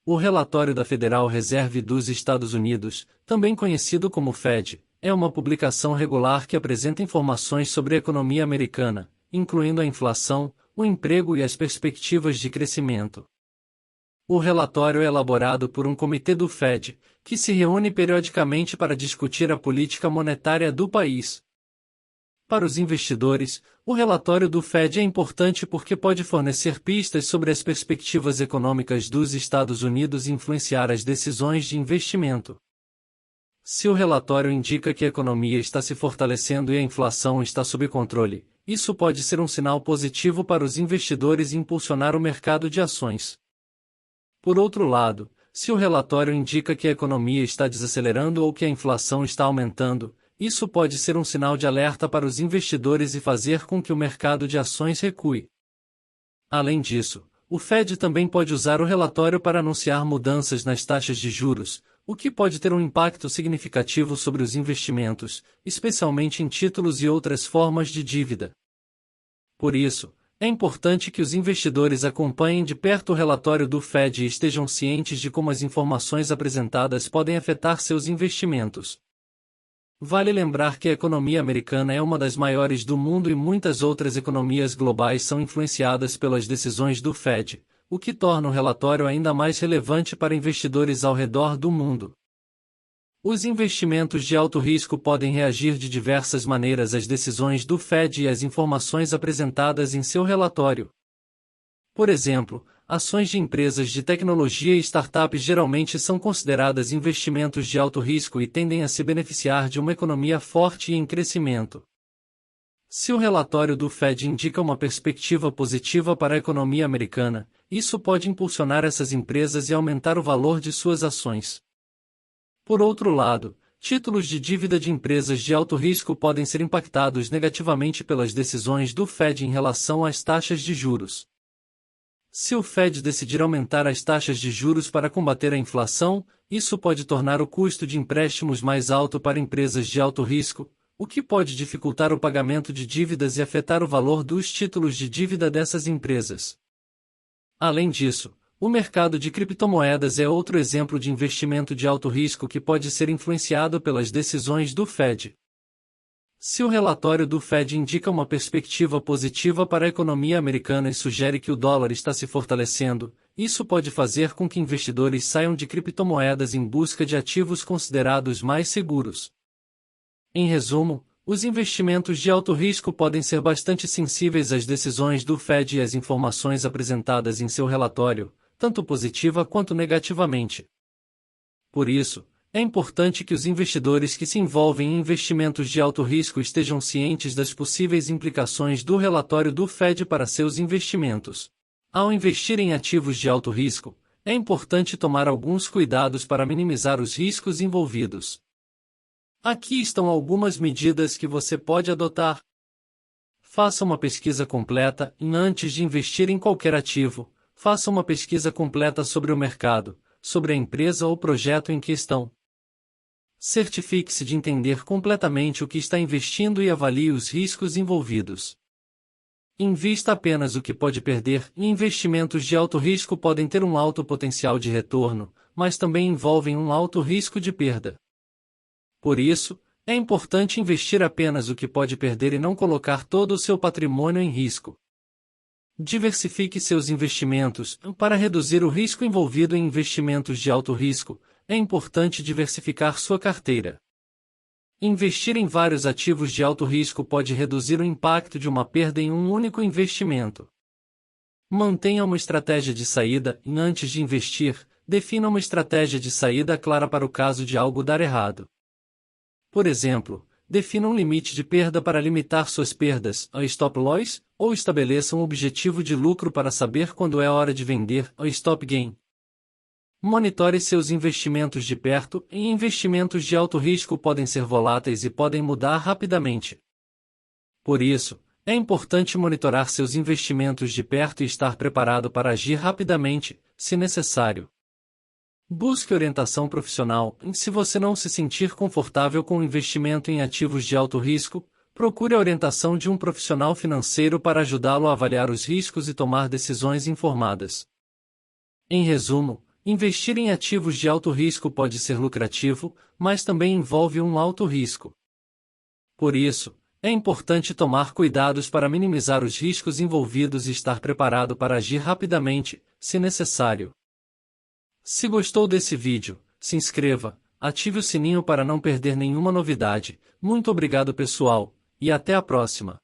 O relatório da Federal Reserve dos Estados Unidos, também conhecido como Fed, é uma publicação regular que apresenta informações sobre a economia americana, incluindo a inflação, o emprego e as perspectivas de crescimento. O relatório é elaborado por um comitê do Fed, que se reúne periodicamente para discutir a política monetária do país. Para os investidores, o relatório do Fed é importante porque pode fornecer pistas sobre as perspectivas econômicas dos Estados Unidos e influenciar as decisões de investimento. Se o relatório indica que a economia está se fortalecendo e a inflação está sob controle, isso pode ser um sinal positivo para os investidores e impulsionar o mercado de ações. Por outro lado, se o relatório indica que a economia está desacelerando ou que a inflação está aumentando, isso pode ser um sinal de alerta para os investidores e fazer com que o mercado de ações recue. Além disso, o Fed também pode usar o relatório para anunciar mudanças nas taxas de juros, o que pode ter um impacto significativo sobre os investimentos, especialmente em títulos e outras formas de dívida. Por isso, é importante que os investidores acompanhem de perto o relatório do Fed e estejam cientes de como as informações apresentadas podem afetar seus investimentos. Vale lembrar que a economia americana é uma das maiores do mundo e muitas outras economias globais são influenciadas pelas decisões do Fed, o que torna o relatório ainda mais relevante para investidores ao redor do mundo. Os investimentos de alto risco podem reagir de diversas maneiras às decisões do Fed e às informações apresentadas em seu relatório. Por exemplo, ações de empresas de tecnologia e startups geralmente são consideradas investimentos de alto risco e tendem a se beneficiar de uma economia forte e em crescimento. Se o relatório do Fed indica uma perspectiva positiva para a economia americana, isso pode impulsionar essas empresas e aumentar o valor de suas ações. Por outro lado, títulos de dívida de empresas de alto risco podem ser impactados negativamente pelas decisões do Fed em relação às taxas de juros. Se o Fed decidir aumentar as taxas de juros para combater a inflação, isso pode tornar o custo de empréstimos mais alto para empresas de alto risco, o que pode dificultar o pagamento de dívidas e afetar o valor dos títulos de dívida dessas empresas. Além disso, o mercado de criptomoedas é outro exemplo de investimento de alto risco que pode ser influenciado pelas decisões do Fed. Se o relatório do Fed indica uma perspectiva positiva para a economia americana e sugere que o dólar está se fortalecendo, isso pode fazer com que investidores saiam de criptomoedas em busca de ativos considerados mais seguros. Em resumo, os investimentos de alto risco podem ser bastante sensíveis às decisões do Fed e às informações apresentadas em seu relatório, tanto positiva quanto negativamente. Por isso, é importante que os investidores que se envolvem em investimentos de alto risco estejam cientes das possíveis implicações do relatório do Fed para seus investimentos. Ao investir em ativos de alto risco, é importante tomar alguns cuidados para minimizar os riscos envolvidos. Aqui estão algumas medidas que você pode adotar. Faça uma pesquisa completa e antes de investir em qualquer ativo, faça uma pesquisa completa sobre o mercado, sobre a empresa ou projeto em questão. Certifique-se de entender completamente o que está investindo e avalie os riscos envolvidos. Invista apenas o que pode perder, e investimentos de alto risco podem ter um alto potencial de retorno, mas também envolvem um alto risco de perda. Por isso, é importante investir apenas o que pode perder e não colocar todo o seu patrimônio em risco. Diversifique seus investimentos. Para reduzir o risco envolvido em investimentos de alto risco, é importante diversificar sua carteira. Investir em vários ativos de alto risco pode reduzir o impacto de uma perda em um único investimento. Mantenha uma estratégia de saída e, antes de investir, defina uma estratégia de saída clara para o caso de algo dar errado. Por exemplo, defina um limite de perda para limitar suas perdas, a stop loss, ou estabeleça um objetivo de lucro para saber quando é a hora de vender, a stop gain. Monitore seus investimentos de perto, e investimentos de alto risco podem ser voláteis e podem mudar rapidamente. Por isso, é importante monitorar seus investimentos de perto e estar preparado para agir rapidamente, se necessário. Busque orientação profissional. Se você não se sentir confortável com o investimento em ativos de alto risco, procure a orientação de um profissional financeiro para ajudá-lo a avaliar os riscos e tomar decisões informadas. Em resumo, Investir em ativos de alto risco pode ser lucrativo, mas também envolve um alto risco. Por isso, é importante tomar cuidados para minimizar os riscos envolvidos e estar preparado para agir rapidamente, se necessário. Se gostou desse vídeo, se inscreva, ative o sininho para não perder nenhuma novidade. Muito obrigado pessoal, e até a próxima.